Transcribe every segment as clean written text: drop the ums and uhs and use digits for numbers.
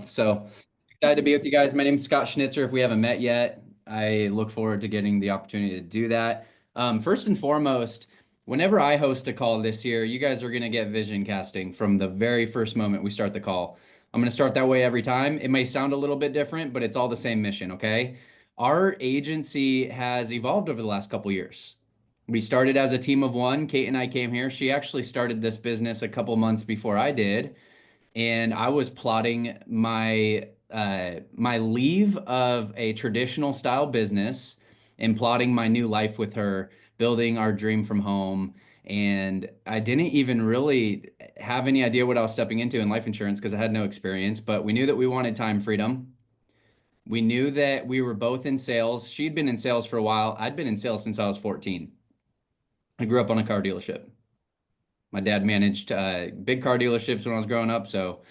month. So excited to be with you guys. My name is Scott Schnitzer. If we haven't met yet, I look forward to getting the opportunity to do that. First and foremost, whenever I host a call this year, you guys are going to get vision casting from the very first moment we start the call. I'm going to start that way every time. It may sound a little bit different, but it's all the same mission, okay? Our agency has evolved over the last couple years. We started as a team of one. Kate and I came here. She actually started this business a couple months before I did, and I was plotting my leave of a traditional style business and plotting my new life with her, building our dream from home. And I didn't even really have any idea what I was stepping into in life insurance because I had no experience, but we knew that we wanted time freedom. We knew that we were both in sales. She'd been in sales for a while. I'd been in sales since I was 14. I grew up on a car dealership. My dad managed big car dealerships when I was growing up, so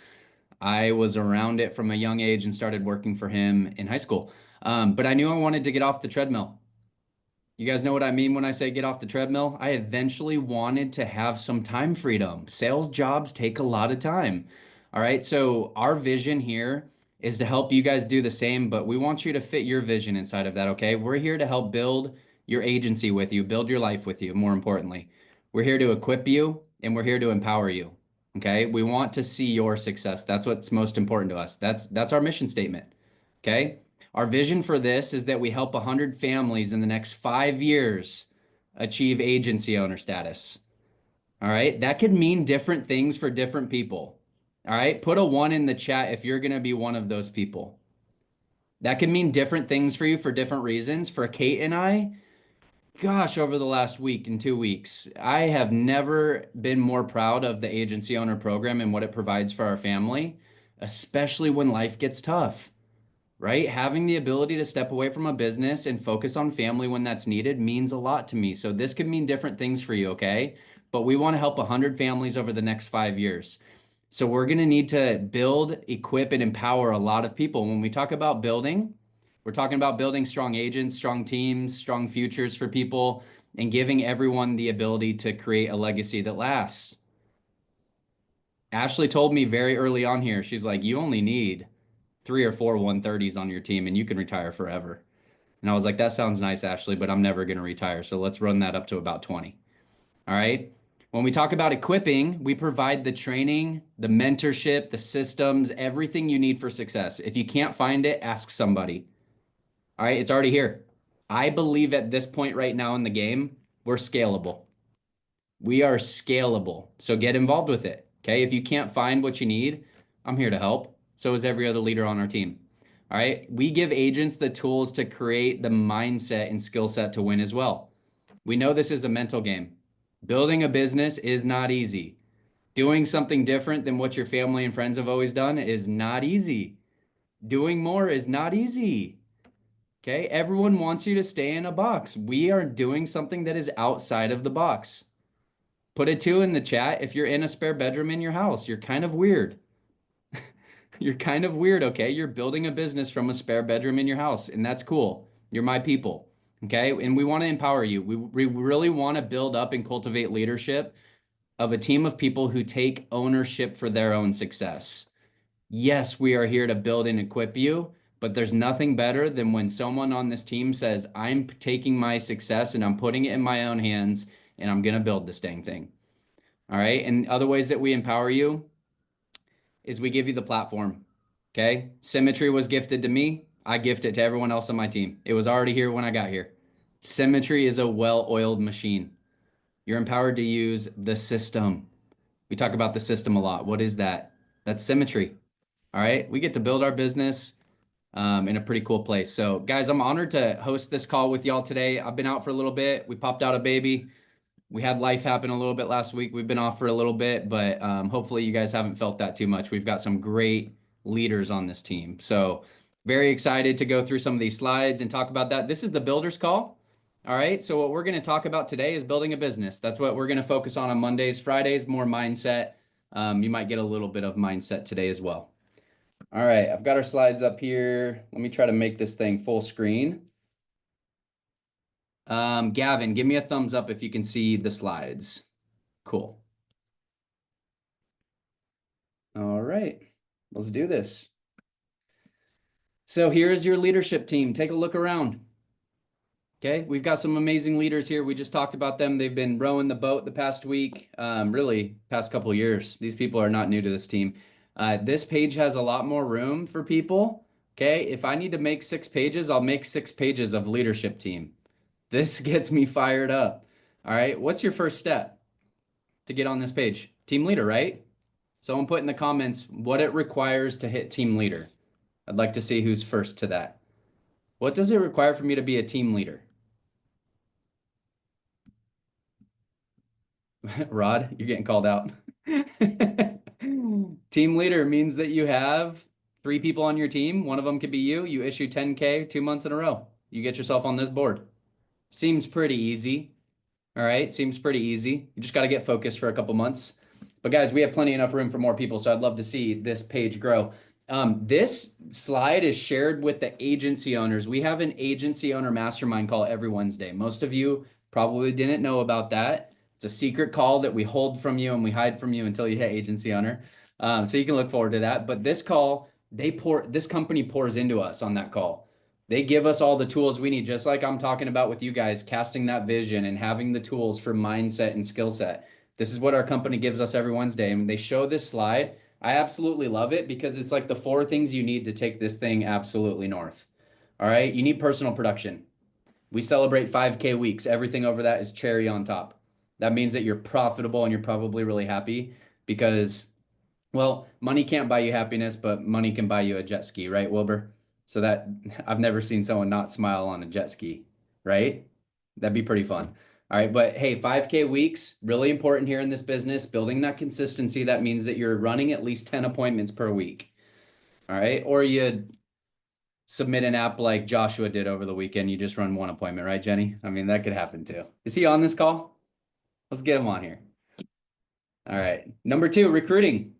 I was around it from a young age and started working for him in high school. But I knew I wanted to get off the treadmill. You guys know what I mean when I say get off the treadmill? I eventually wanted to have some time freedom. Sales jobs take a lot of time. All right. So, our vision here is to help you guys do the same, but we want you to fit your vision inside of that. Okay. We're here to help build your agency with you, build your life with you, more importantly. We're here to equip you and we're here to empower you. Okay. We want to see your success. That's what's most important to us. That's our mission statement. Okay. Our vision for this is that we help 100 families in the next 5 years achieve agency owner status. All right. That could mean different things for different people. All right. Put a one in the chat if you're going to be one of those people. That could mean different things for you for different reasons. For Kate and I, gosh, over the last week and 2 weeks, I have never been more proud of the agency owner program and what it provides for our family, especially when life gets tough, right? Having the ability to step away from a business and focus on family when that's needed means a lot to me. So this could mean different things for you, okay? But we want to help 100 families over the next 5 years. So we're going to need to build, equip, and empower a lot of people. When we talk about building, we're talking about building strong agents, strong teams, strong futures for people, and giving everyone the ability to create a legacy that lasts. Ashley told me very early on here, she's like, you only need 3 or 4 130s on your team and you can retire forever. And I was like, that sounds nice, Ashley, but I'm never going to retire. So let's run that up to about 20. All right. When we talk about equipping, we provide the training, the mentorship, the systems, everything you need for success. If you can't find it, ask somebody. All right. It's already here. I believe at this point right now in the game, we're scalable. We are scalable. So get involved with it. Okay. If you can't find what you need, I'm here to help. So is every other leader on our team. All right. We give agents the tools to create the mindset and skill set to win as well. We know this is a mental game. Building a business is not easy. Doing something different than what your family and friends have always done is not easy. Doing more is not easy. Okay. Everyone wants you to stay in a box. We are doing something that is outside of the box. Put a two in the chat if you're in a spare bedroom in your house. You're kind of weird. You're kind of weird, okay? You're building a business from a spare bedroom in your house, and that's cool. You're my people, okay? And we want to empower you. We really want to build up and cultivate leadership of a team of people who take ownership for their own success. Yes, we are here to build and equip you, but there's nothing better than when someone on this team says, I'm taking my success and I'm putting it in my own hands and I'm going to build this dang thing. All right. And other ways that we empower you is we give you the platform. Okay. Symmetry was gifted to me. I gift it to everyone else on my team. It was already here when I got here. Symmetry is a well-oiled machine. You're empowered to use the system. We talk about the system a lot. What is that? That's symmetry. All right. We get to build our business in a pretty cool place. So, guys, I'm honored to host this call with y'all today. I've been out for a little bit. We popped out a baby. We had life happen a little bit last week. We've been off for a little bit, but hopefully you guys haven't felt that too much. We've got some great leaders on this team. So very excited to go through some of these slides and talk about that. This is the builder's call. All right. So what we're going to talk about today is building a business. That's what we're going to focus on Mondays. Fridays, more mindset. You might get a little bit of mindset today as well. All right. I've got our slides up here. Let me try to make this thing full screen. Gavin, give me a thumbs up if you can see the slides. Cool. All right, let's do this. So here's your leadership team. Take a look around. Okay, we've got some amazing leaders here. We just talked about them. They've been rowing the boat the past week, really past couple years. These people are not new to this team. This page has a lot more room for people. Okay, if I need to make 6 pages, I'll make 6 pages of leadership team. This gets me fired up. All right, what's your first step to get on this page? Team leader, right? Someone put in the comments what it requires to hit team leader. I'd like to see who's first to that. What does it require for me to be a team leader? Rod, you're getting called out. Team leader means that you have 3 people on your team. One of them could be you. You issue 10K 2 months in a row. You get yourself on this board. Seems pretty easy. All right, seems pretty easy. You just got to get focused for a couple months. But guys, we have plenty enough room for more people, so I'd love to see this page grow. This slide is shared with the agency owners. We have an agency owner mastermind call every Wednesday. Most of you probably didn't know about that. It's a secret call that we hold from you and we hide from you until you hit agency owner. So you can look forward to that. But this call, this company pours into us on that call. They give us all the tools we need, just like I'm talking about with you guys, casting that vision and having the tools for mindset and skill set. This is what our company gives us every Wednesday. And they show this slide. I absolutely love it because it's like the 4 things you need to take this thing absolutely north. All right. You need personal production. We celebrate 5K weeks. Everything over that is cherry on top. That means that you're profitable and you're probably really happy because, well, money can't buy you happiness, but money can buy you a jet ski, right, Wilbur? So that I've never seen someone not smile on a jet ski, right? That'd be pretty fun. All right, but hey, 5K weeks, really important here in this business. Building that consistency, that means that you're running at least 10 appointments per week. All right, or you submit an app like Joshua did over the weekend. You just run 1 appointment, right, Jenny? I mean, that could happen too. Is he on this call? Let's get him on here. All right. Number 2, recruiting.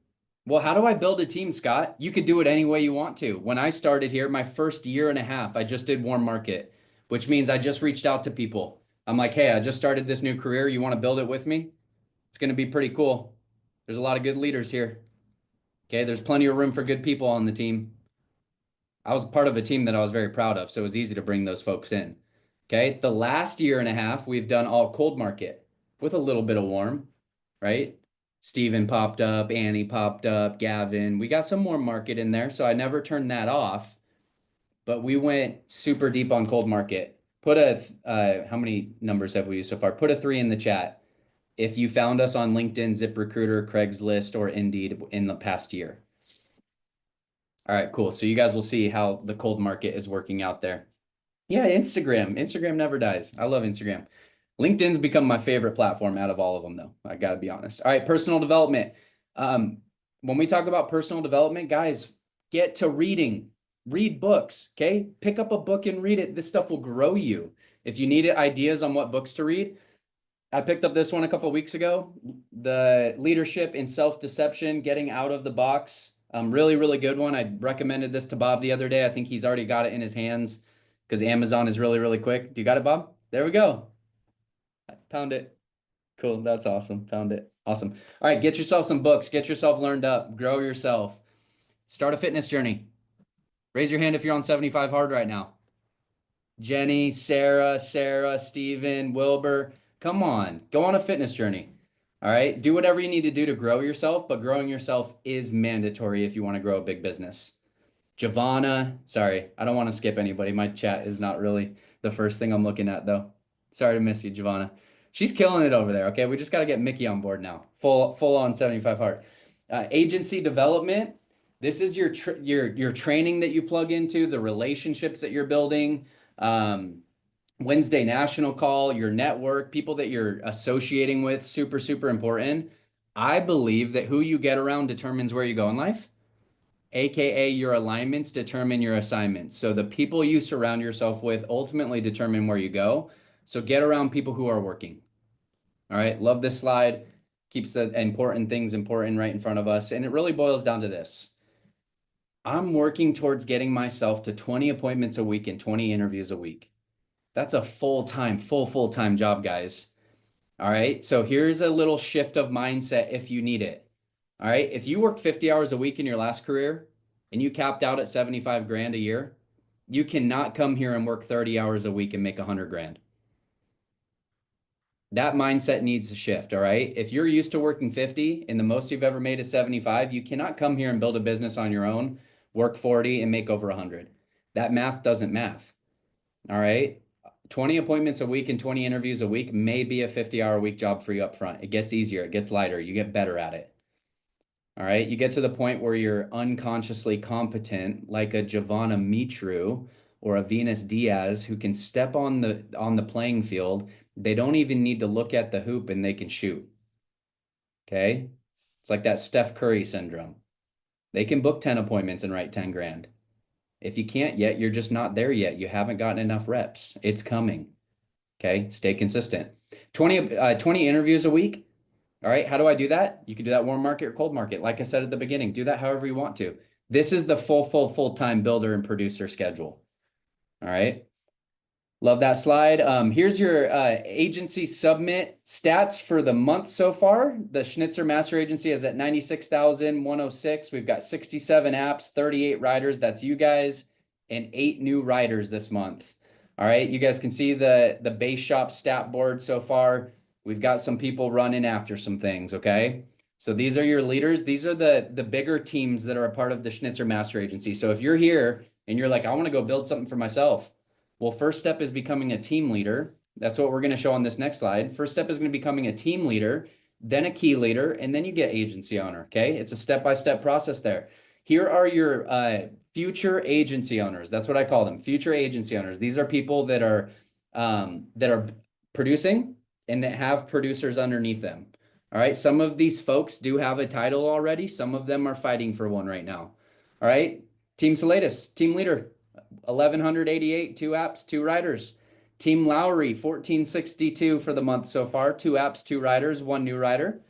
Well, how do I build a team, Scott? You could do it any way you want to. When I started here, my first year and a half, I just did warm market, which means I just reached out to people. I'm like, hey, I just started this new career. You want to build it with me? It's going to be pretty cool. There's a lot of good leaders here. Okay. There's plenty of room for good people on the team. I was part of a team that I was very proud of, so it was easy to bring those folks in. Okay. The last year and a half, we've done all cold market with a little bit of warm, right? Steven popped up, Annie popped up, Gavin. We got some more market in there, so I never turned that off. But we went super deep on cold market. Put how many numbers have we used so far? Put a 3 in the chat if you found us on LinkedIn, ZipRecruiter, Craigslist, or Indeed in the past year. All right, cool. So you guys will see how the cold market is working out there. Yeah, Instagram. Instagram never dies. I love Instagram. LinkedIn's become my favorite platform out of all of them, though. I got to be honest. All right, personal development. When we talk about personal development, guys, get to reading. Read books, okay? Pick up a book and read it. This stuff will grow you. If you need ideas on what books to read, I picked up this one a couple of weeks ago. The Leadership in Self-Deception, Getting Out of the Box. Really, really good one. I recommended this to Bob the other day. I think he's already got it in his hands because Amazon is really, really quick. Do you got it, Bob? There we go. I found it. Cool. That's awesome. Found it. Awesome. All right. Get yourself some books. Get yourself learned up. Grow yourself. Start a fitness journey. Raise your hand if you're on 75 hard right now. Jenny, Sarah, Steven, Wilbur. Come on. Go on a fitness journey. All right. Do whatever you need to do to grow yourself, but growing yourself is mandatory if you want to grow a big business. Giovanna, sorry, I don't want to skip anybody. My chat is not really the first thing I'm looking at, though. Sorry to miss you, Giovanna. She's killing it over there. Okay, we just got to get Mickey on board now. Full on 75 hard. Agency development. This is your training that you plug into, the relationships that you're building. Wednesday national call, your network, people that you're associating with, super, super important. I believe that who you get around determines where you go in life. AKA your alignments determine your assignments. So the people you surround yourself with ultimately determine where you go. So get around people who are working. All right. Love this slide. Keeps the important things important right in front of us. And it really boils down to this. I'm working towards getting myself to 20 appointments a week and 20 interviews a week. That's a full-time job, guys. All right. So here's a little shift of mindset if you need it. All right. If you worked 50 hours a week in your last career, and you capped out at 75 grand a year, you cannot come here and work 30 hours a week and make 100 grand. That mindset needs to shift. All right. If you're used to working 50 and the most you've ever made is 75, you cannot come here and build a business on your own, work 40 and make over 100. That math doesn't math. All right. 20 appointments a week and 20 interviews a week may be a 50-hour a week job for you up front. It gets easier, it gets lighter, you get better at it. All right. You get to the point where you're unconsciously competent, like a Giovanna Mitru or a Venus Diaz, who can step on the playing field. They don't even need to look at the hoop and they can shoot. Okay. It's like that Steph Curry syndrome. They can book 10 appointments and write 10 grand. If you can't yet, you're just not there yet. You haven't gotten enough reps. It's coming. Okay. Stay consistent. 20 interviews a week. All right. How do I do that? You can do that warm market or cold market. Like I said at the beginning, do that however you want to. This is the full-time builder and producer schedule. All right. Love that slide. Here's your agency submit stats for the month so far. The Schnitzer Master Agency is at 96,106. We've got 67 apps, 38 riders. That's you guys, and 8 new riders this month. All right. You guys can see the base shop stat board so far. We've got some people running after some things. Okay. So these are your leaders. These are the bigger teams that are a part of the Schnitzer Master Agency. So if you're here and you're like, I want to go build something for myself. Well, first step is becoming a team leader. That's what we're going to show on this next slide. First step is going to be becoming a team leader, then a key leader, and then you get agency owner. Okay. It's a step-by-step process there. Here are your future agency owners. That's what I call them. Future agency owners. These are people that are producing and that have producers underneath them. All right. Some of these folks do have a title already. Some of them are fighting for one right now. All right. Team Salatis, team leader. 1,188, 2 apps, 2 riders. Team Lowry, 1,462 for the month so far. 2 apps, 2 riders, 1 new rider.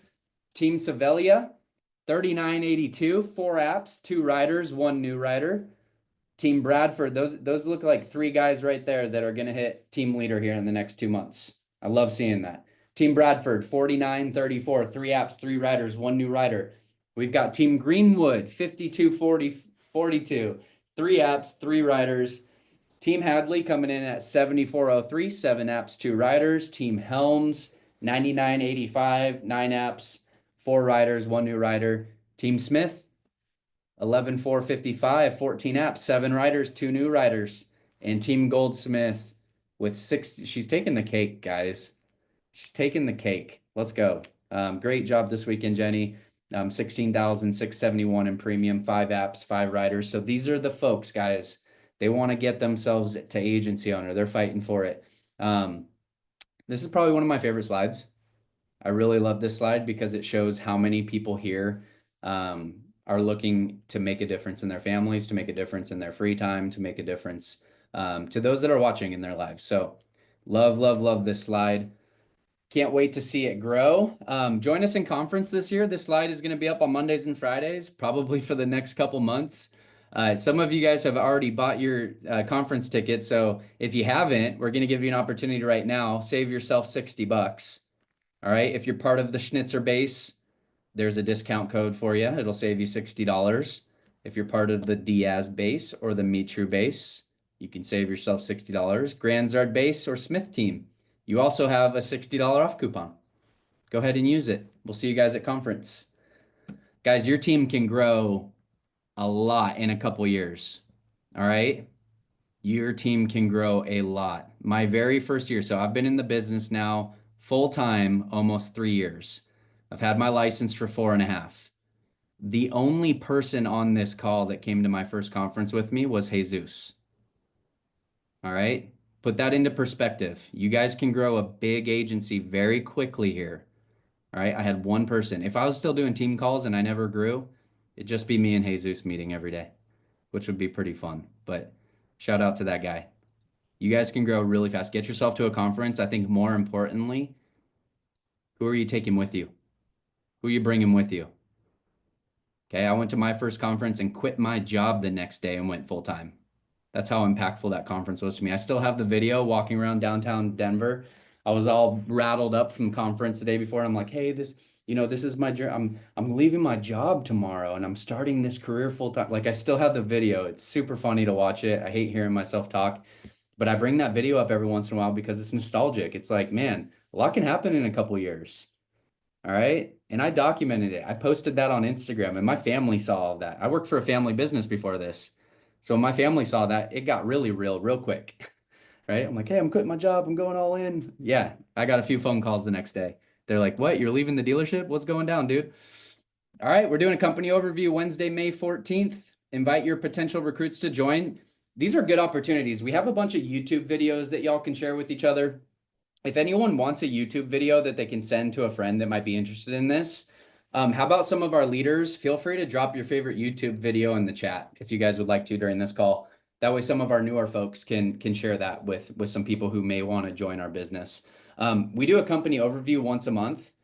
Team Savelia, 3,982, 4 apps, 2 riders, 1 new rider. Team Bradford, those look like 3 guys right there that are going to hit team leader here in the next 2 months. I love seeing that. Team Bradford, 4,934, 3 apps, 3 riders, 1 new rider. We've got Team Greenwood, 5,242. 3 apps, 3 riders. Team Hadley coming in at 7,403, 7 apps, 2 riders. Team Helms, 9,985, 9 apps, 4 riders, 1 new rider. Team Smith, 11,455, 14 apps, 7 riders, 2 new riders. And Team Goldsmith with 6. She's taking the cake, guys. She's taking the cake. Let's go. Great job this weekend, Jenny. 16,671 in premium, 5 apps, 5 riders. So these are the folks, guys. They want to get themselves to agency owner. They're fighting for it. This is probably one of my favorite slides. I really love this slide because it shows how many people here are looking to make a difference in their families, to make a difference in their free time, to make a difference to those that are watching in their lives. So love, love, love this slide. Can't wait to see it grow. Join us in conference this year. This slide is going to be up on Mondays and Fridays, probably for the next couple months. Some of you guys have already bought your conference ticket. So if you haven't, we're going to give you an opportunity right now. Save yourself $60. All right. If you're part of the Schnitzer base, there's a discount code for you. It'll save you $60. If you're part of the Diaz base or the Mitru base, you can save yourself $60. Granzard base or Smith team, you also have a $60 off coupon. Go ahead and use it. We'll see you guys at conference. Guys, your team can grow a lot in a couple years. All right. Your team can grow a lot. My very first year. So I've been in the business now full time, almost 3 years. I've had my license for 4.5. The only person on this call that came to my first conference with me was Jesus. All right. Put that into perspective. You guys can grow a big agency very quickly here. All right. I had 1 person. If I was still doing team calls and I never grew, it'd just be me and Jesus meeting every day, which would be pretty fun. But shout out to that guy. You guys can grow really fast. Get yourself to a conference. I think more importantly, who are you taking with you? Who are you bringing with you? Okay. I went to my first conference and quit my job the next day and went full time. That's how impactful that conference was to me. I still have the video walking around downtown Denver. I was all rattled up from conference the day before. And I'm like, hey, this this is my dream. I'm leaving my job tomorrow and I'm starting this career full time. Like I still have the video. It's super funny to watch it. I hate hearing myself talk, but I bring that video up every once in a while because it's nostalgic. It's like, man, a lot can happen in a couple years. All right. And I documented it. I posted that on Instagram and my family saw all of that. I worked for a family business before this. So when my family saw that, it got really real, real quick. Right? I'm like, hey, I'm quitting my job. I'm going all in. Yeah. I got a few phone calls the next day. They're like, what? You're leaving the dealership? What's going down, dude? All right. We're doing a company overview Wednesday, May 14th. Invite your potential recruits to join. These are good opportunities. We have a bunch of YouTube videos that y'all can share with each other. If anyone wants a YouTube video that they can send to a friend that might be interested in this, how about some of our leaders? Feel free to drop your favorite YouTube video in the chat if you guys would like to during this call. That way, some of our newer folks can share that with some people who may want to join our business. We do a company overview once a month.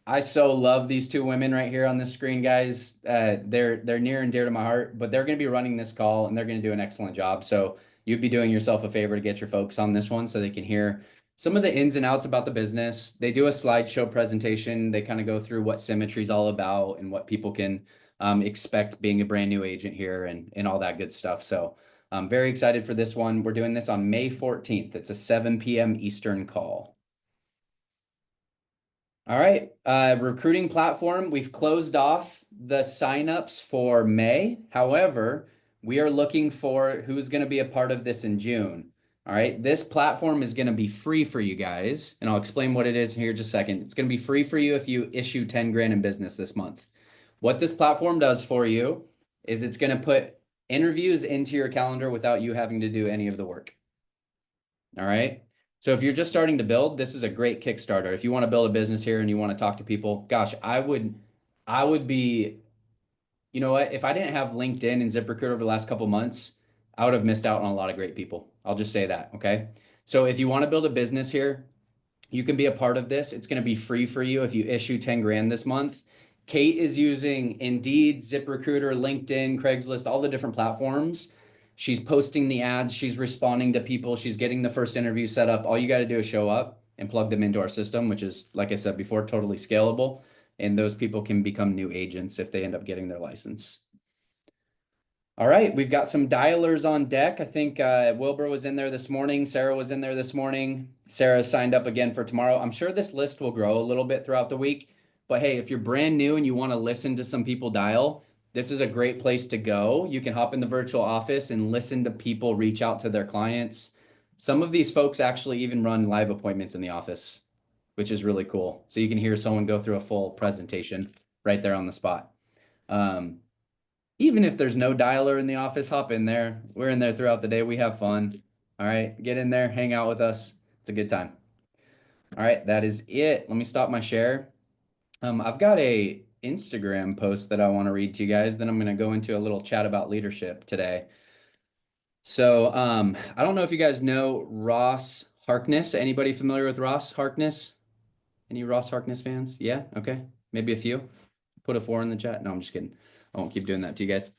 I so love these two women right here on the screen, guys. They're near and dear to my heart, but they're going to be running this call and they're going to do an excellent job. So you'd be doing yourself a favor to get your folks on this one so they can hear some of the ins and outs about the business. They do a slideshow presentation. They kind of go through what Symmetry is all about and what people can expect being a brand new agent here and all that good stuff. So I'm very excited for this one. We're doing this on May 14th. It's a 7 p.m. Eastern call. All right, recruiting platform. We've closed off the signups for May. However, we are looking for who's going to be a part of this in June. All right, this platform is going to be free for you guys, and I'll explain what it is here in just a second. It's going to be free for you if you issue 10 grand in business this month. What this platform does for you is it's going to put interviews into your calendar without you having to do any of the work. All right. So if you're just starting to build, this is a great Kickstarter. If you want to build a business here and you want to talk to people, gosh, I would be, you know what? If I didn't have LinkedIn and ZipRecruiter over the last couple months, I would have missed out on a lot of great people. I'll just say that. Okay. So if you want to build a business here, you can be a part of this. It's going to be free for you if you issue 10 grand this month. Kate is using Indeed, ZipRecruiter, LinkedIn, Craigslist, all the different platforms. She's posting the ads, she's responding to people, she's getting the first interview set up. All you got to do is show up and plug them into our system, which is, like I said before, totally scalable. And those people can become new agents if they end up getting their license. All right, we've got some dialers on deck. I think Wilbur was in there this morning. Sarah was in there this morning. Sarah signed up again for tomorrow. I'm sure this list will grow a little bit throughout the week. But hey, if you're brand new and you want to listen to some people dial, this is a great place to go. You can hop in the virtual office and listen to people reach out to their clients. Some of these folks actually even run live appointments in the office, which is really cool. So you can hear someone go through a full presentation right there on the spot. Even if there's no dialer in the office, hop in there. We're in there throughout the day. We have fun. All right, get in there, hang out with us. It's a good time. All right, that is it. Let me stop my share. I've got a Instagram post that I want to read to you guys. Then I'm going to go into a little chat about leadership today. So I don't know if you guys know Ross Harkness. Anybody familiar with Ross Harkness? Any Ross Harkness fans? Yeah, okay, maybe a few. Put a 4 in the chat. No, I'm just kidding. I won't keep doing that to you guys.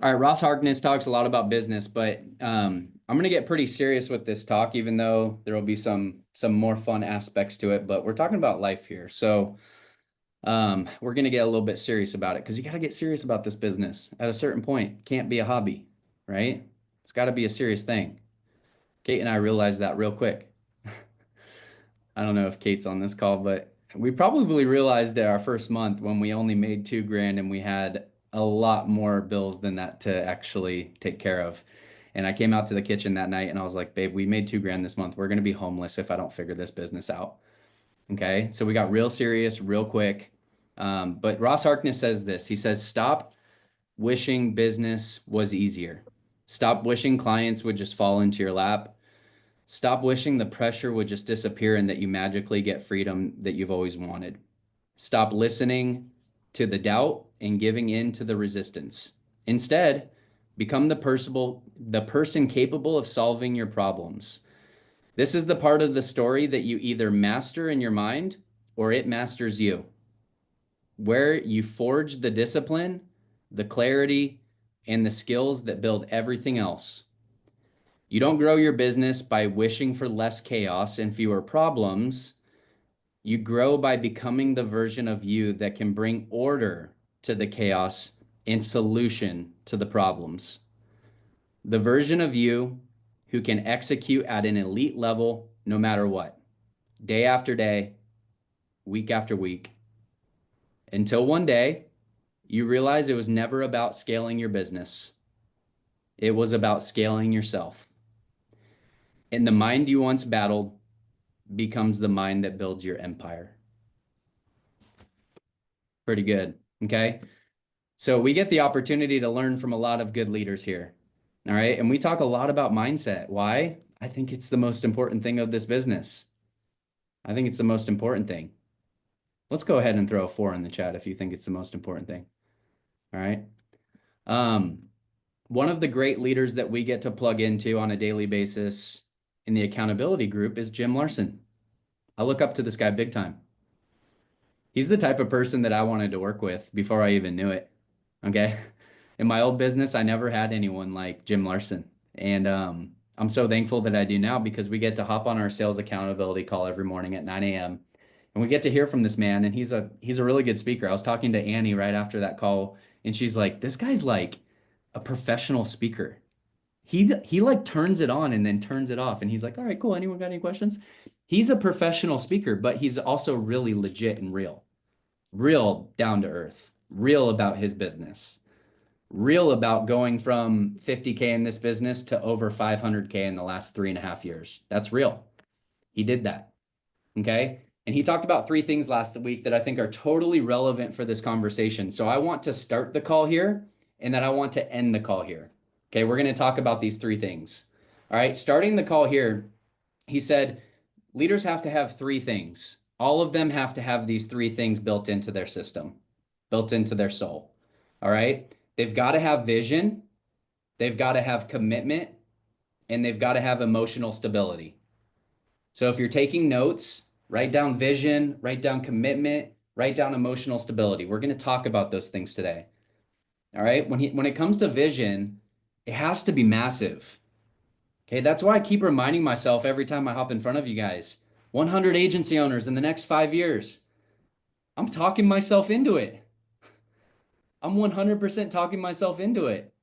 All right, Ross Harkness talks a lot about business, but I'm going to get pretty serious with this talk, even though there will be some more fun aspects to it. But we're talking about life here, so we're going to get a little bit serious about it because you got to get serious about this business at a certain point. It can't be a hobby, right? It's got to be a serious thing. Kate and I realized that real quick. I don't know if Kate's on this call, but we probably realized at our first month when we only made 2 grand and we had a lot more bills than that to actually take care of. And I came out to the kitchen that night and I was like, babe, we made 2 grand this month. We're going to be homeless if I don't figure this business out. Okay. So we got real serious real quick. But Ross Harkness says this. He says, stop wishing business was easier. Stop wishing clients would just fall into your lap. Stop wishing the pressure would just disappear and that you magically get freedom that you've always wanted. Stop listening to the doubt and giving in to the resistance. Instead, become the person capable of solving your problems. This is the part of the story that you either master in your mind or it masters you, where you forge the discipline, the clarity, and the skills that build everything else. You don't grow your business by wishing for less chaos and fewer problems. You grow by becoming the version of you that can bring order to the chaos and solution to the problems. The version of you who can execute at an elite level no matter what, day after day, week after week, until one day you realize it was never about scaling your business. It was about scaling yourself. And the mind you once battled becomes the mind that builds your empire. Pretty good. Okay. So we get the opportunity to learn from a lot of good leaders here. All right. And we talk a lot about mindset. Why? I think it's the most important thing of this business. I think it's the most important thing. Let's go ahead and throw a 4 in the chat if you think it's the most important thing. All right. Um, One of the great leaders that we get to plug into on a daily basis in the accountability group is Jim Larson. I look up to this guy big time. He's the type of person that I wanted to work with before I even knew it. Okay. In my old business, I never had anyone like Jim Larson. And I'm so thankful that I do now because we get to hop on our sales accountability call every morning at 9 a.m. And we get to hear from this man. And he's a really good speaker. I was talking to Annie right after that call, and she's like, this guy's like a professional speaker. He like turns it on and then turns it off. And he's like, all right, cool. Anyone got any questions? He's a professional speaker, but he's also really legit and real down to earth, real about his business, real about going from 50K in this business to over 500K in the last 3.5 years. That's real. He did that. Okay. And he talked about 3 things last week that I think are totally relevant for this conversation. So I want to start the call here and then I want to end the call here. Okay. We're going to talk about these 3 things. All right. Starting the call here, he said, leaders have to have 3 things. All of them have to have these 3 things built into their system, built into their soul. All right. They've got to have vision, they've got to have commitment, and they've got to have emotional stability. So if you're taking notes, write down vision, write down commitment, write down emotional stability. We're going to talk about those things today. All right. When it comes to vision, it has to be massive. Okay. That's why I keep reminding myself every time I hop in front of you guys, 100 agency owners in the next 5 years. I'm talking myself into it. I'm 100% talking myself into it.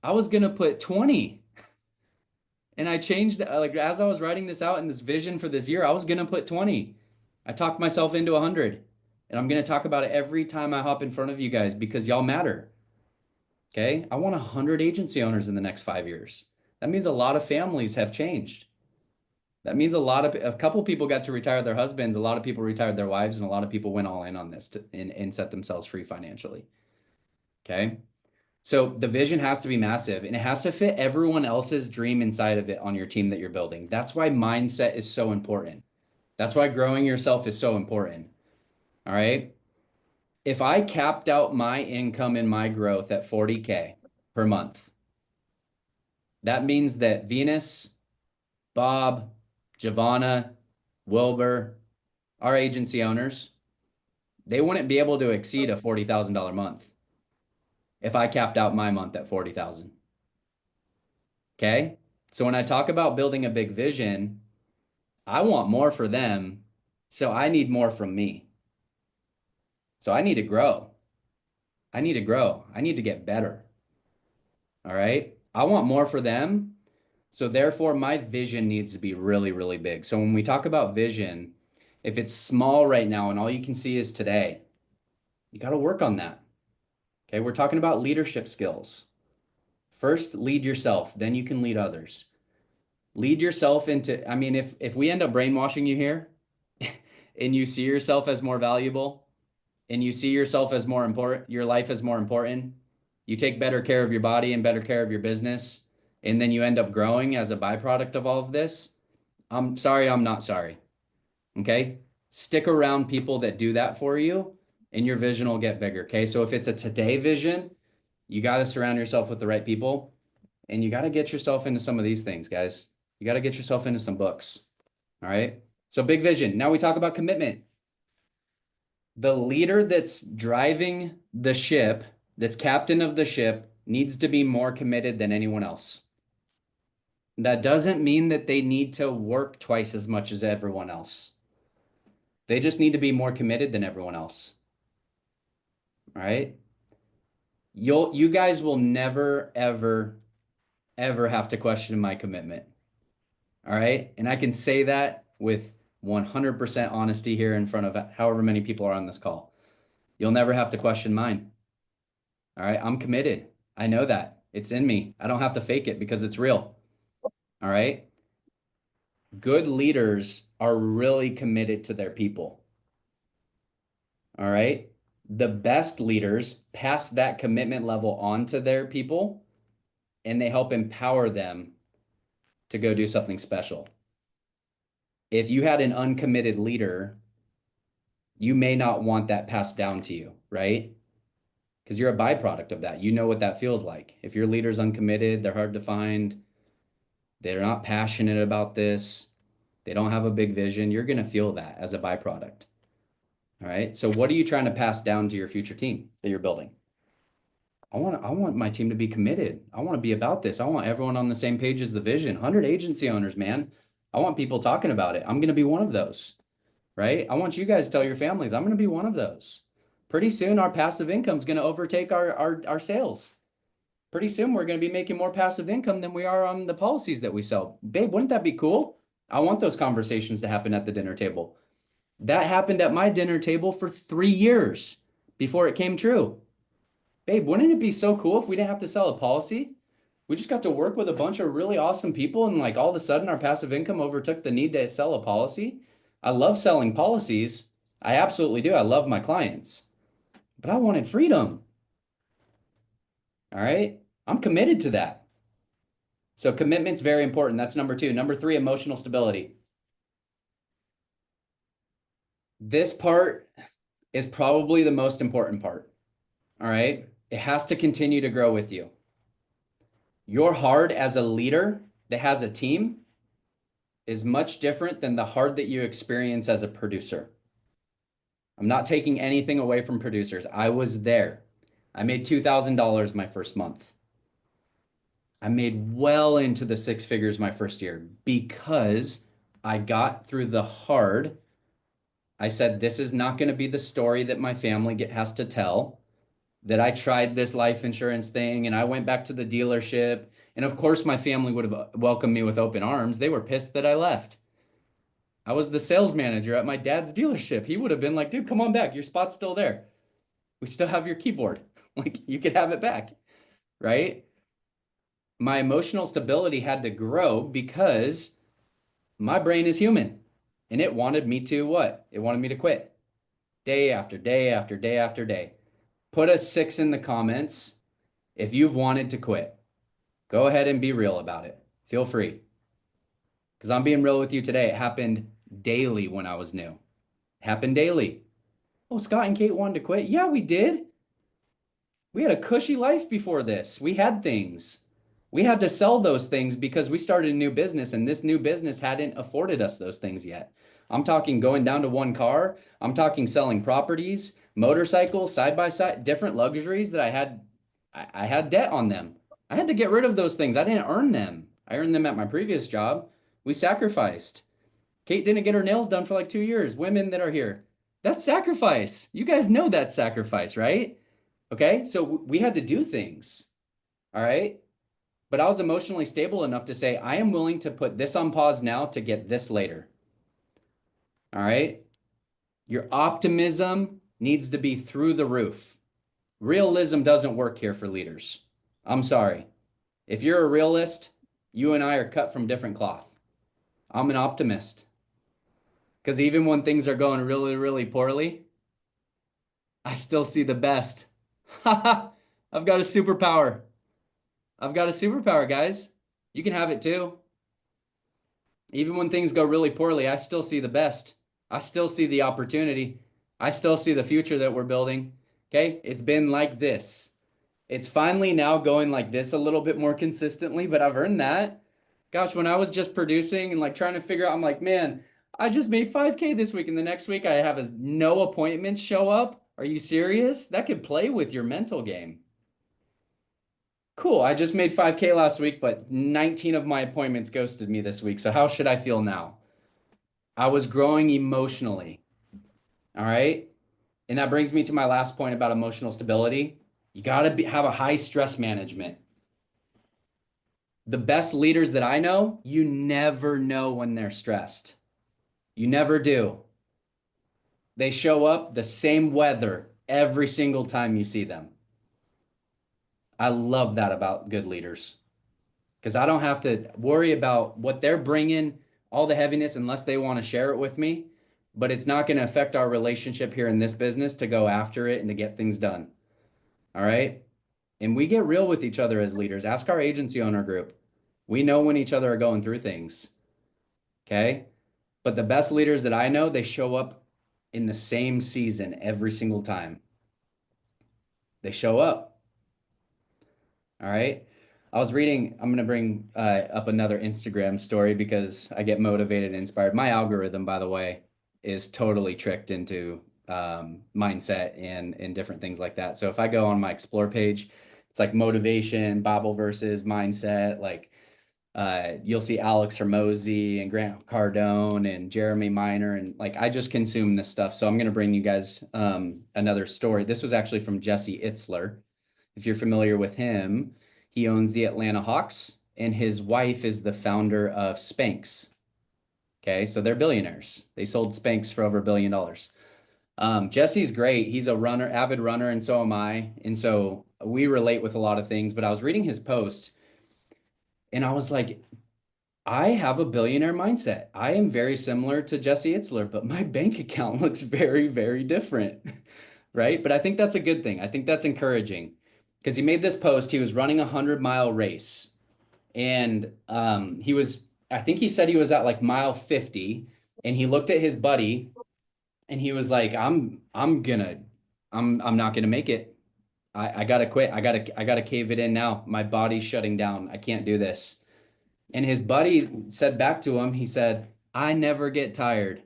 I was going to put 20. And I changed, like, as I was writing this out in this vision for this year, I was going to put 20. I talked myself into 100. And I'm going to talk about it every time I hop in front of you guys because y'all matter. Okay. I want 100 agency owners in the next 5 years. That means a lot of families have changed. That means a couple people got to retire their husbands, a lot of people retired their wives, and a lot of people went all in on this and set themselves free financially. Okay. So the vision has to be massive and it has to fit everyone else's dream inside of it on your team that you're building. That's why mindset is so important. That's why growing yourself is so important. All right. If I capped out my income and my growth at 40K per month, that means that Venus, Bob, Giovanna, Wilbur, our agency owners, they wouldn't be able to exceed a $40,000 month if I capped out my month at 40,000. Okay. So when I talk about building a big vision, I want more for them. So I need more from me. So I need to grow. I need to grow. I need to get better. All right. I want more for them. So therefore, my vision needs to be really, really big. So when we talk about vision, if it's small right now and all you can see is today, you got to work on that. Okay. We're talking about leadership skills. First, lead yourself, then you can lead others. Lead yourself into, I mean, if we end up brainwashing you here and you see yourself as more valuable and you see yourself as more important, your life as more important, you take better care of your body and better care of your business, and then you end up growing as a byproduct of all of this, I'm sorry, I'm not sorry. Okay. Stick around people that do that for you and your vision will get bigger. Okay. So if it's a today vision, you got to surround yourself with the right people and you got to get yourself into some of these things, guys. You got to get yourself into some books. All right. So big vision. Now we talk about commitment. The leader that's driving the ship, that's captain of the ship, needs to be more committed than anyone else. That doesn't mean that they need to work twice as much as everyone else. They just need to be more committed than everyone else. All right. You guys will never, ever, ever have to question my commitment. All right. And I can say that with 100% honesty here in front of however many people are on this call. You'll never have to question mine. All right. I'm committed. I know that. It's in me. I don't have to fake it because it's real. All right. Good leaders are really committed to their people. All right. The best leaders pass that commitment level on to their people and they help empower them to go do something special. If you had an uncommitted leader, you may not want that passed down to you, right? Because you're a byproduct of that. You know what that feels like. If your leader's uncommitted, they're hard to find, they're not passionate about this, they don't have a big vision, you're going to feel that as a byproduct. All right. So what are you trying to pass down to your future team that you're building? I want my team to be committed. I want to be about this. I want everyone on the same page as the vision. 100 agency owners, man. I want people talking about it. I'm going to be one of those, right? I want you guys to tell your families, I'm going to be one of those. Pretty soon, our passive income is going to overtake our sales. Pretty soon, we're going to be making more passive income than we are on the policies that we sell. Babe, wouldn't that be cool? I want those conversations to happen at the dinner table. That happened at my dinner table for 3 years before it came true. Babe, wouldn't it be so cool if we didn't have to sell a policy? We just got to work with a bunch of really awesome people, and like all of a sudden, our passive income overtook the need to sell a policy. I love selling policies. I absolutely do. I love my clients, but I wanted freedom. All right. I'm committed to that. So commitment's very important. That's number two. Number three, emotional stability. This part is probably the most important part. All right. It has to continue to grow with you. Your hard as a leader that has a team is much different than the hard that you experience as a producer. I'm not taking anything away from producers. I was there. I made $2,000 my first month. I made well into the six figures my first year because I got through the hard. I said, this is not going to be the story that my family has to tell, that I tried this life insurance thing and I went back to the dealership. And of course, my family would have welcomed me with open arms. They were pissed that I left. I was the sales manager at my dad's dealership. He would have been like, dude, come on back. Your spot's still there. We still have your keyboard. Like, you could have it back, right? My emotional stability had to grow because my brain is human and it wanted me to what? It wanted me to quit day after day after day after day. Put a 6 in the comments if you've wanted to quit. Go ahead and be real about it. Feel free. Because I'm being real with you today. It happened daily when I was new. It happened daily. Oh, Scott and Kate wanted to quit. Yeah, we did. We had a cushy life before this. We had things. We had to sell those things because we started a new business and this new business hadn't afforded us those things yet. I'm talking going down to one car. I'm talking selling properties, motorcycles, side by side, different luxuries that I had debt on them. I had to get rid of those things. I didn't earn them. I earned them at my previous job. We sacrificed. Kate didn't get her nails done for like 2 years. Women that are here, that's sacrifice. You guys know that's sacrifice, right? Okay. So we had to do things. All right. But I was emotionally stable enough to say, I am willing to put this on pause now to get this later. All right. Your optimism needs to be through the roof. Realism doesn't work here for leaders. I'm sorry. If you're a realist, you and I are cut from different cloth. I'm an optimist. Because even when things are going really, really poorly, I still see the best. I've got a superpower. I've got a superpower, guys. You can have it too. Even when things go really poorly, I still see the best. I still see the opportunity. I still see the future that we're building. Okay. It's been like this. It's finally now going like this a little bit more consistently, but I've earned that. Gosh, when I was just producing and like trying to figure out, I'm like, man, I just made 5K this week, and the next week I have no appointments show up. Are you serious? That could play with your mental game. Cool. I just made 5K last week, but 19 of my appointments ghosted me this week. So how should I feel now? I was growing emotionally. All right. And that brings me to my last point about emotional stability. You got to have a high stress management. The best leaders that I know, you never know when they're stressed. You never do. They show up the same weather every single time you see them. I love that about good leaders because I don't have to worry about what they're bringing, all the heaviness, unless they want to share it with me. But it's not going to affect our relationship here in this business to go after it and to get things done. All right. And we get real with each other as leaders. Ask our agency owner group. We know when each other are going through things. Okay. But the best leaders that I know, they show up in the same season every single time. They show up. All right. I was reading, I'm going to bring up another Instagram story because I get motivated and inspired. My algorithm, by the way, is totally tricked into mindset and different things like that. So if I go on my explore page, it's like motivation, Bible verses, mindset, like you'll see Alex Hormozy and Grant Cardone and Jeremy Minor. And like, I just consume this stuff. So I'm going to bring you guys another story. This was actually from Jesse Itzler. If you're familiar with him, he owns the Atlanta Hawks and his wife is the founder of Spanx. Okay. So they're billionaires. They sold Spanx for over $1 billion. Jesse's great. He's a runner, avid runner, and so am I. And so we relate with a lot of things. But I was reading his post and I was like, I have a billionaire mindset. I am very similar to Jesse Itzler, but my bank account looks very, very different. Right? But I think that's a good thing. I think that's encouraging because he made this post. He was running a 100-mile race and I think he said he was at like mile 50 and he looked at his buddy and he was like, I'm not gonna make it. I gotta quit. I gotta cave it in now. My body's shutting down. I can't do this. And his buddy said back to him, he said, I never get tired.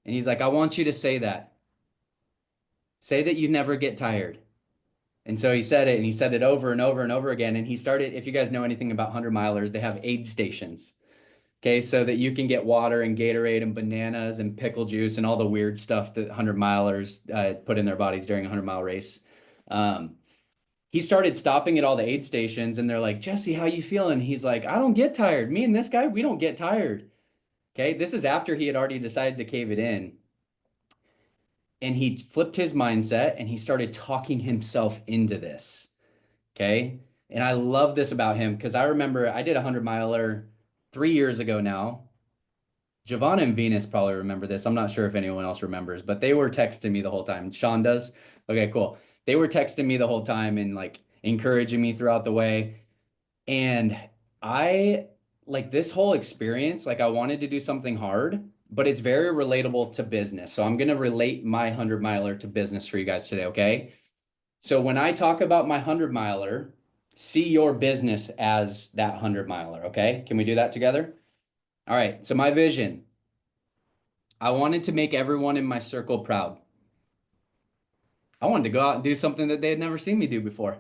And he's like, I want you to say that. Say that you never get tired. And so he said it and he said it over and over and over again. And he started, if you guys know anything about 100 milers, they have aid stations. Okay, so that you can get water and Gatorade and bananas and pickle juice and all the weird stuff that 100 milers put in their bodies during a 100-mile race. Um, he started stopping at all the aid stations and they're like, Jesse, how you feeling? He's like, I don't get tired. Me and this guy, we don't get tired. Okay, this is after he had already decided to cave it in. And he flipped his mindset and he started talking himself into this. Okay. And I love this about him because I remember I did a 100 miler 3 years ago now. Giovanna and Venus probably remember this. I'm not sure if anyone else remembers, but they were texting me the whole time. Sean does. Okay, cool. They were texting me the whole time and like encouraging me throughout the way. And I like this whole experience, like I wanted to do something hard, but it's very relatable to business. So I'm going to relate my 100 miler to business for you guys today, okay? So when I talk about my 100 miler, see your business as that 100 miler, okay? Can we do that together? All right. So my vision, I wanted to make everyone in my circle proud. I wanted to go out and do something that they had never seen me do before.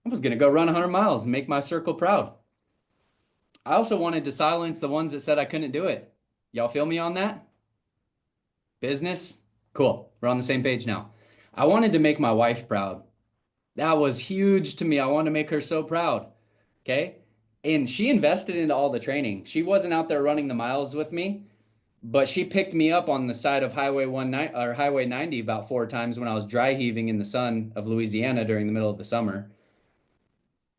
I was going to go run 100 miles and make my circle proud. I also wanted to silence the ones that said I couldn't do it. Y'all feel me on that? Business? Cool. We're on the same page now. I wanted to make my wife proud. That was huge to me. I wanted to make her so proud. Okay. And she invested into all the training. She wasn't out there running the miles with me, but she picked me up on the side of Highway 90 about 4 times when I was dry heaving in the sun of Louisiana during the middle of the summer.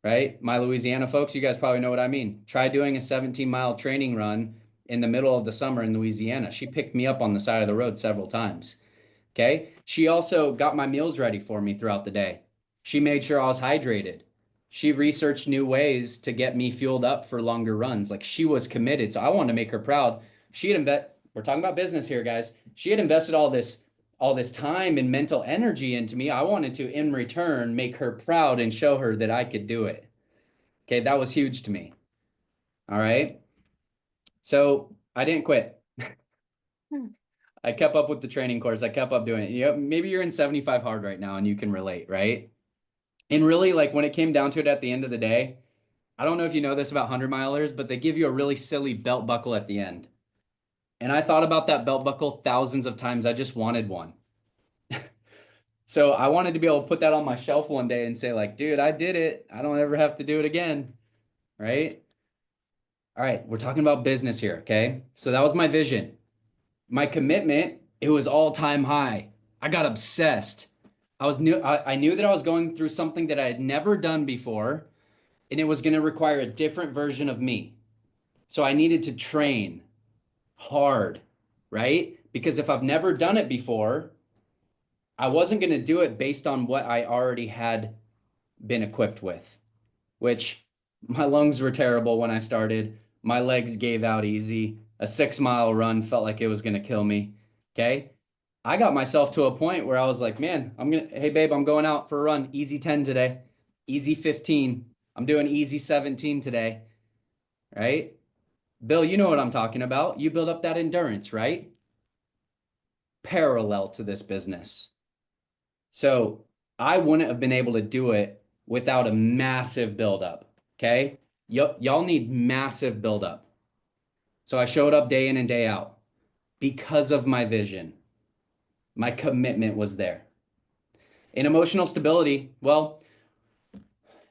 Right? My Louisiana folks, you guys probably know what I mean. Try doing a 17-mile training run in the middle of the summer in Louisiana. She picked me up on the side of the road several times. Okay. She also got my meals ready for me throughout the day. She made sure I was hydrated. She researched new ways to get me fueled up for longer runs. Like she was committed. So I wanted to make her proud. We're talking about business here, guys. She had invested all this time and mental energy into me. I wanted to, in return, make her proud and show her that I could do it. Okay, that was huge to me. All right. So I didn't quit. I kept up with the training course. I kept up doing it. Maybe you're in 75 hard right now and you can relate, right? And really, like when it came down to it at the end of the day, I don't know if you know this about 100 milers, but they give you a really silly belt buckle at the end. And I thought about that belt buckle thousands of times. I just wanted one. So I wanted to be able to put that on my shelf one day and say, like, dude, I did it. I don't ever have to do it again. Right? All right, we're talking about business here, okay? So that was my vision. My commitment, it was all-time high. I got obsessed. I knew that I was going through something that I had never done before, and it was going to require a different version of me. So I needed to train hard, right? Because if I've never done it before, I wasn't going to do it based on what I already had been equipped with, which my lungs were terrible when I started. My legs gave out easy. A 6 mile run felt like it was going to kill me. Okay. I got myself to a point where I was like, man, hey, babe, I'm going out for a run. Easy 10 today, easy 15. I'm doing easy 17 today. Right. Bill, you know what I'm talking about. You build up that endurance, right? Parallel to this business. So I wouldn't have been able to do it without a massive buildup. Okay. Y'all need massive buildup. So I showed up day in and day out because of my vision. My commitment was there. In emotional stability, well,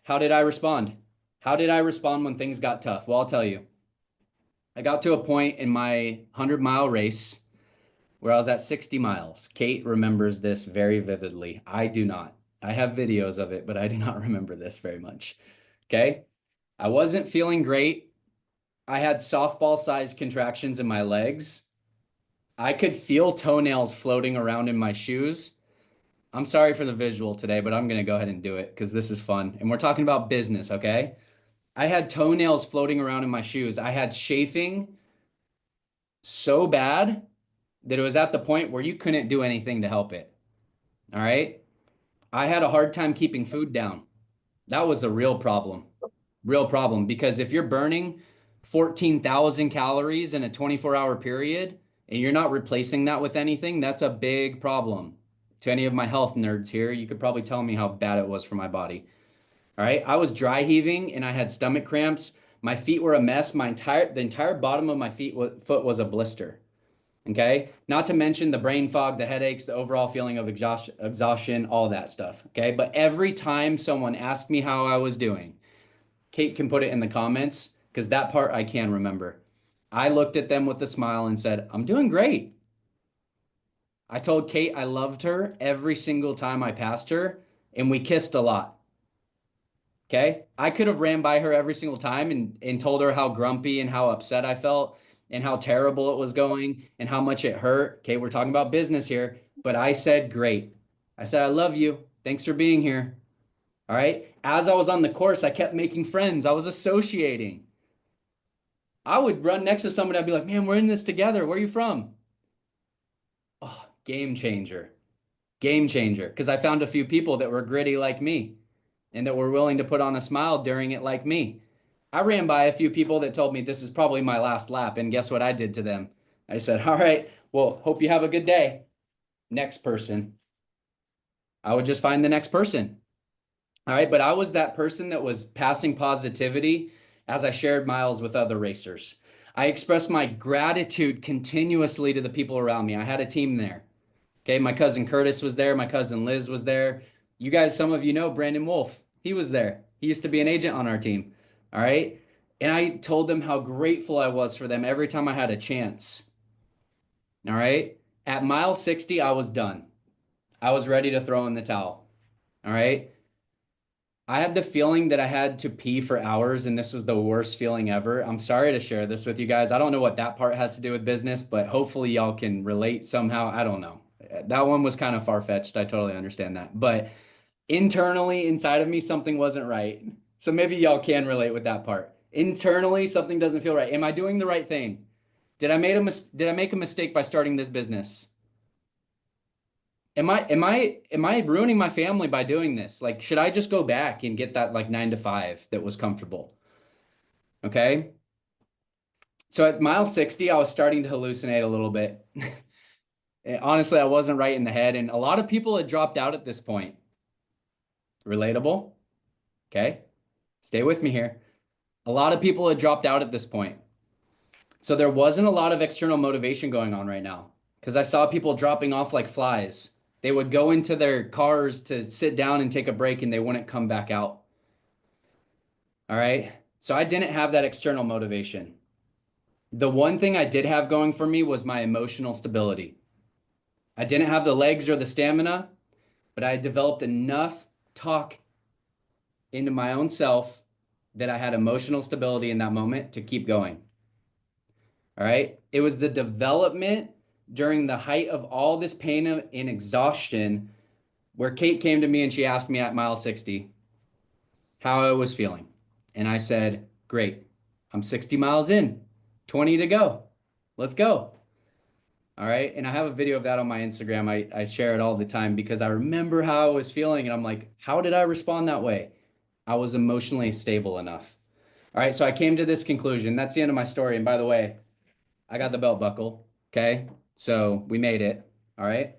how did I respond? How did I respond when things got tough? Well, I'll tell you. I got to a point in my 100-mile race where I was at 60 miles. Kate remembers this very vividly. I do not. I have videos of it, but I do not remember this very much. Okay. I wasn't feeling great. I had softball sized contractions in my legs. I could feel toenails floating around in my shoes. I'm sorry for the visual today, but I'm going to go ahead and do it because this is fun. And we're talking about business, okay? I had toenails floating around in my shoes. I had chafing so bad that it was at the point where you couldn't do anything to help it. All right. I had a hard time keeping food down. That was a real problem. Because if you're burning 14,000 calories in a 24-hour period and you're not replacing that with anything, that's a big problem. To any of my health nerds here, you could probably tell me how bad it was for my body. All right. I was dry heaving and I had stomach cramps. My feet were a mess. The entire bottom of my foot was a blister. Okay. Not to mention the brain fog, the headaches, the overall feeling of exhaustion, all that stuff. Okay. But every time someone asked me how I was doing, Kate can put it in the comments because that part I can remember. I looked at them with a smile and said, I'm doing great. I told Kate I loved her every single time I passed her, and we kissed a lot. Okay. I could have ran by her every single time and told her how grumpy and how upset I felt and how terrible it was going and how much it hurt. Okay. We're talking about business here, but I said, great. I said, I love you. Thanks for being here. All right. As I was on the course, I kept making friends. I was associating. I would run next to somebody. I'd be like, man, we're in this together. Where are you from? Oh, game changer. Game changer. Because I found a few people that were gritty like me and that were willing to put on a smile during it like me. I ran by a few people that told me this is probably my last lap. And guess what I did to them? I said, all right, well, hope you have a good day. Next person. I would just find the next person. All right. But I was that person that was passing positivity as I shared miles with other racers. I expressed my gratitude continuously to the people around me. I had a team there. Okay. My cousin Curtis was there. My cousin Liz was there. You guys, some of you know Brandon Wolf. He was there. He used to be an agent on our team. All right. And I told them how grateful I was for them every time I had a chance. All right. At mile 60, I was done. I was ready to throw in the towel. All right. I had the feeling that I had to pee for hours, and this was the worst feeling ever. I'm sorry to share this with you guys. I don't know what that part has to do with business, but hopefully y'all can relate somehow. I don't know. That one was kind of far-fetched. I totally understand that. But internally, inside of me, something wasn't right. So maybe y'all can relate with that part. Internally, something doesn't feel right. Am I doing the right thing? Did I make a mistake by starting this business? Am I ruining my family by doing this? Like, should I just go back and get that like 9 to 5 that was comfortable? Okay. So at mile 60, I was starting to hallucinate a little bit. Honestly, I wasn't right in the head, and a lot of people had dropped out at this point. Relatable. Okay. Stay with me here. A lot of people had dropped out at this point. So there wasn't a lot of external motivation going on right now because I saw people dropping off like flies. They would go into their cars to sit down and take a break and they wouldn't come back out. All right. So I didn't have that external motivation. The one thing I did have going for me was my emotional stability. I didn't have the legs or the stamina, but I developed enough talk into my own self that I had emotional stability in that moment to keep going. All right. It was the development during the height of all this pain and exhaustion where Kate came to me and she asked me at mile 60 how I was feeling. And I said, great. I'm 60 miles in, 20 to go. Let's go. All right. And I have a video of that on my Instagram. I share it all the time because I remember how I was feeling. And I'm like, how did I respond that way? I was emotionally stable enough. All right. So I came to this conclusion. That's the end of my story. And by the way, I got the belt buckle. Okay. So we made it. All right.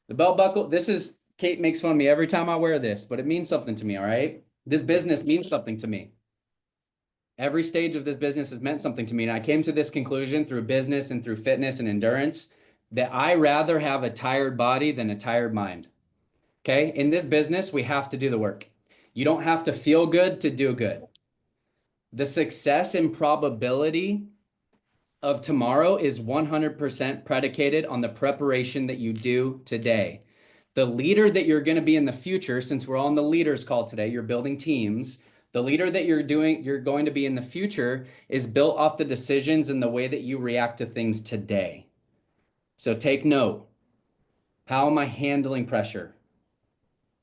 The belt buckle, this is, Kate makes fun of me every time I wear this, but it means something to me. All right. This business means something to me. Every stage of this business has meant something to me. And I came to this conclusion through business and through fitness and endurance that I rather have a tired body than a tired mind. Okay. In this business, we have to do the work. You don't have to feel good to do good. The success and probability of tomorrow is 100% predicated on the preparation that you do today. The leader that you're going to be in the future, since we're all on the leaders call today, you're building teams. The leader that you're going to be in the future is built off the decisions and the way that you react to things today. So take note. How am I handling pressure?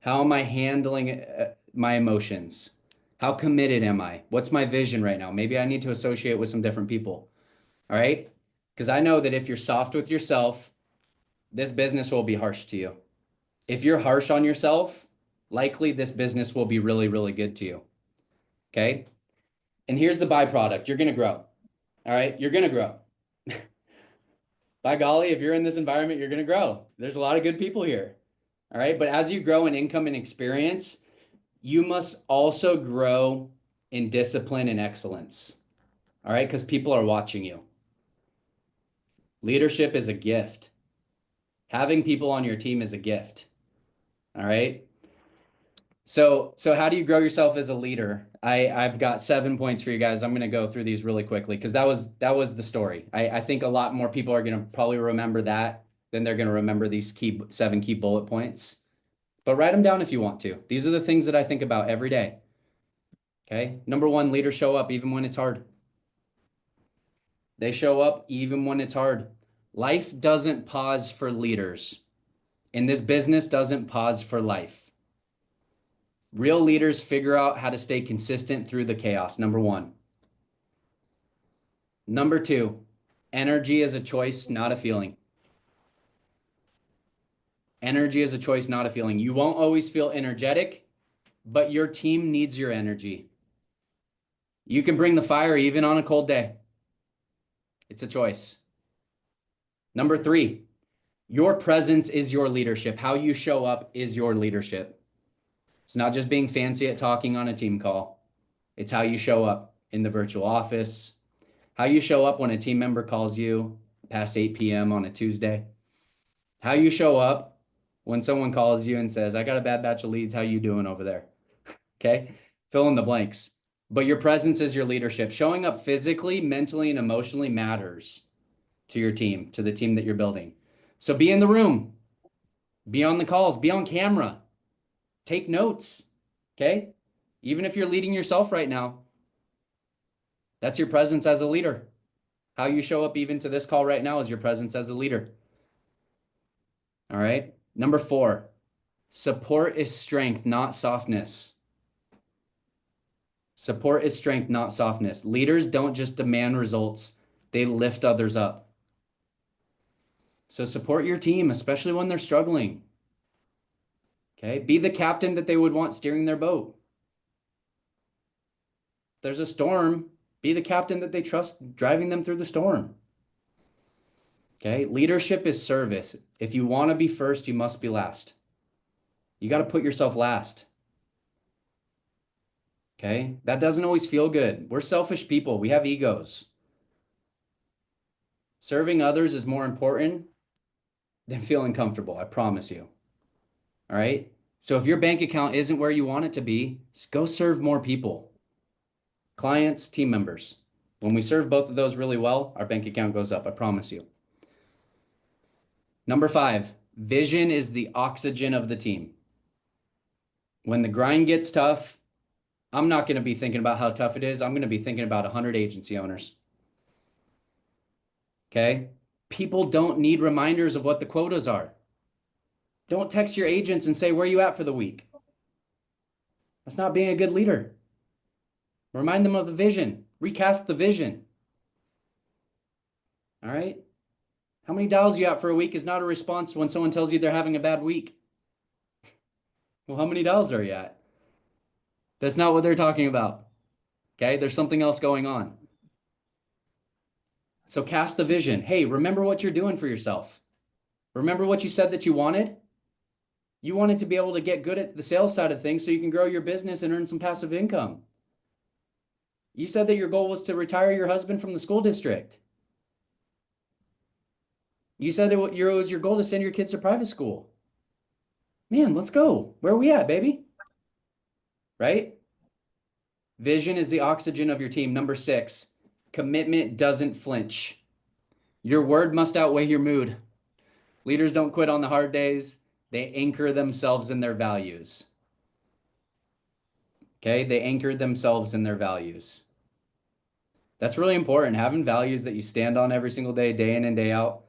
How am I handling my emotions? How committed am I? What's my vision right now? Maybe I need to associate with some different people. All right. Because I know that if you're soft with yourself, this business will be harsh to you. If you're harsh on yourself, likely this business will be really, really good to you. Okay. And here's the byproduct. You're going to grow. All right. You're going to grow. By golly, if you're in this environment, you're going to grow. There's a lot of good people here. All right. But as you grow in income and experience, you must also grow in discipline and excellence. All right. Because people are watching you. Leadership is a gift. Having people on your team is a gift. All right. So how do you grow yourself as a leader? I've got 7 points for you guys. I'm going to go through these really quickly because that was the story. I think a lot more people are going to probably remember that than they're going to remember these 7 key bullet points. But write them down if you want to. These are the things that I think about every day. Okay. Number 1, leaders show up even when it's hard. They show up even when it's hard. Life doesn't pause for leaders. And this business doesn't pause for life. Real leaders figure out how to stay consistent through the chaos. Number 1. Number 2, energy is a choice, not a feeling. Energy is a choice, not a feeling. You won't always feel energetic, but your team needs your energy. You can bring the fire even on a cold day. It's a choice. Number 3, your presence is your leadership. How you show up is your leadership. It's not just being fancy at talking on a team call. It's how you show up in the virtual office, how you show up when a team member calls you past 8 p.m. on a Tuesday, how you show up when someone calls you and says, I got a bad batch of leads. How you doing over there? Okay. Fill in the blanks. But your presence is your leadership. Showing up physically, mentally, and emotionally matters to your team, to the team that you're building. So be in the room, be on the calls, be on camera, take notes. Okay. Even if you're leading yourself right now, that's your presence as a leader. How you show up even to this call right now is your presence as a leader. All right. Number 4, support is strength, not softness. Support is strength, not softness. Leaders don't just demand results, they lift others up. So support your team, especially when they're struggling. Okay. Be the captain that they would want steering their boat. If there's a storm, be the captain that they trust driving them through the storm. Okay. Leadership is service. If you want to be first, you must be last. You got to put yourself last. Okay. That doesn't always feel good. We're selfish people. We have egos. Serving others is more important than feeling comfortable, I promise you. All right. So if your bank account isn't where you want it to be, just go serve more people, clients, team members. When we serve both of those really well, our bank account goes up, I promise you. Number 5, vision is the oxygen of the team. When the grind gets tough, I'm not going to be thinking about how tough it is. I'm going to be thinking about 100 agency owners. Okay. People don't need reminders of what the quotas are. Don't text your agents and say, where are you at for the week? That's not being a good leader. Remind them of the vision. Recast the vision. All right. How many dials you at for a week is not a response when someone tells you they're having a bad week. Well, how many dials are you at? That's not what they're talking about. Okay. There's something else going on. So cast the vision. Hey, remember what you're doing for yourself. Remember what you said that you wanted? You wanted to be able to get good at the sales side of things so you can grow your business and earn some passive income. You said that your goal was to retire your husband from the school district. You said it was your goal to send your kids to private school. Man, let's go. Where are we at, baby? Right? Vision is the oxygen of your team. Number 6, commitment doesn't flinch. Your word must outweigh your mood. Leaders don't quit on the hard days. They anchor themselves in their values. Okay? They anchored themselves in their values. That's really important. Having values that you stand on every single day, day in and day out.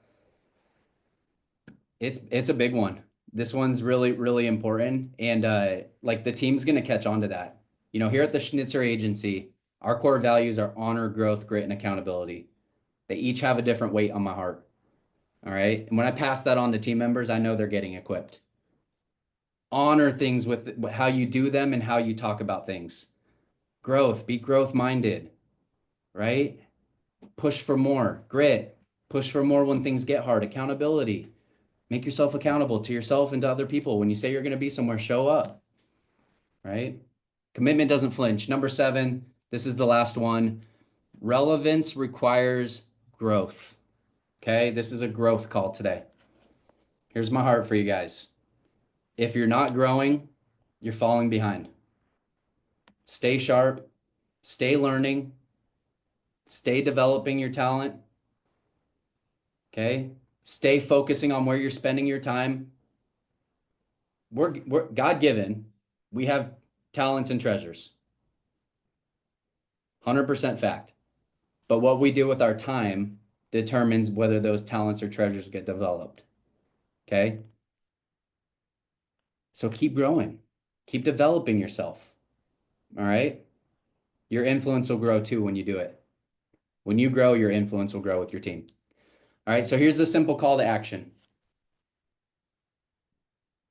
It's a big one. This one's really, really important. And like the team's going to catch on to that. You know, here at the Schnitzer agency, our core values are honor, growth, grit, and accountability. They each have a different weight on my heart. All right. And when I pass that on to team members, I know they're getting equipped. Honor things with how you do them and how you talk about things. Growth, be growth minded, right? Push for more. Grit, push for more when things get hard. Accountability, make yourself accountable to yourself and to other people. When you say you're going to be somewhere, show up, right? Commitment doesn't flinch. Number 7, this is the last one. Relevance requires growth. Okay, this is a growth call today. Here's my heart for you guys. If you're not growing, you're falling behind. Stay sharp, stay learning, stay developing your talent. Okay, stay focusing on where you're spending your time. We're God-given. We have talents and treasures. 100% fact. But what we do with our time determines whether those talents or treasures get developed. Okay? So keep growing. Keep developing yourself. All right? Your influence will grow too when you do it. When you grow, your influence will grow with your team. All right, so here's the simple call to action.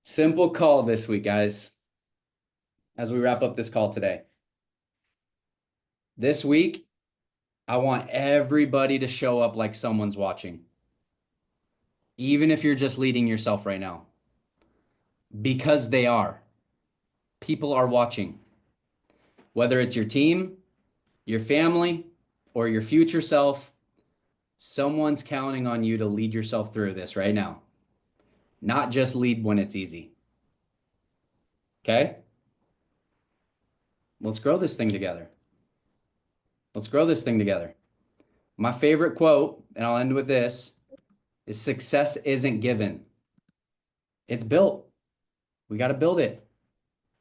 Simple call this week, guys, as we wrap up this call today. This week, I want everybody to show up like someone's watching, even if you're just leading yourself right now, because they are. People are watching. Whether it's your team, your family, or your future self, someone's counting on you to lead yourself through this right now. Not just lead when it's easy. Okay? Let's grow this thing together. Let's grow this thing together. My favorite quote, and I'll end with this, is success isn't given. It's built. We got to build it.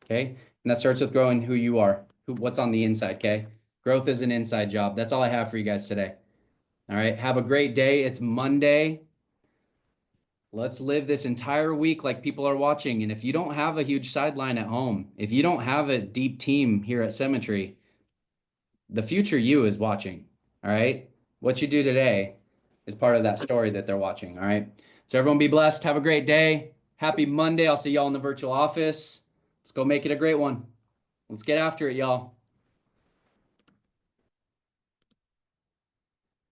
Okay? And that starts with growing who you are, what's on the inside, okay? Growth is an inside job. That's all I have for you guys today. All right? Have a great day. It's Monday. Let's live this entire week like people are watching. And if you don't have a huge sideline at home, if you don't have a deep team here at Symmetry, the future you is watching. All right? What you do today is part of that story that they're watching. All right? So everyone be blessed. Have a great day. Happy Monday. I'll see y'all in the virtual office. Let's go make it a great one. Let's get after it, y'all.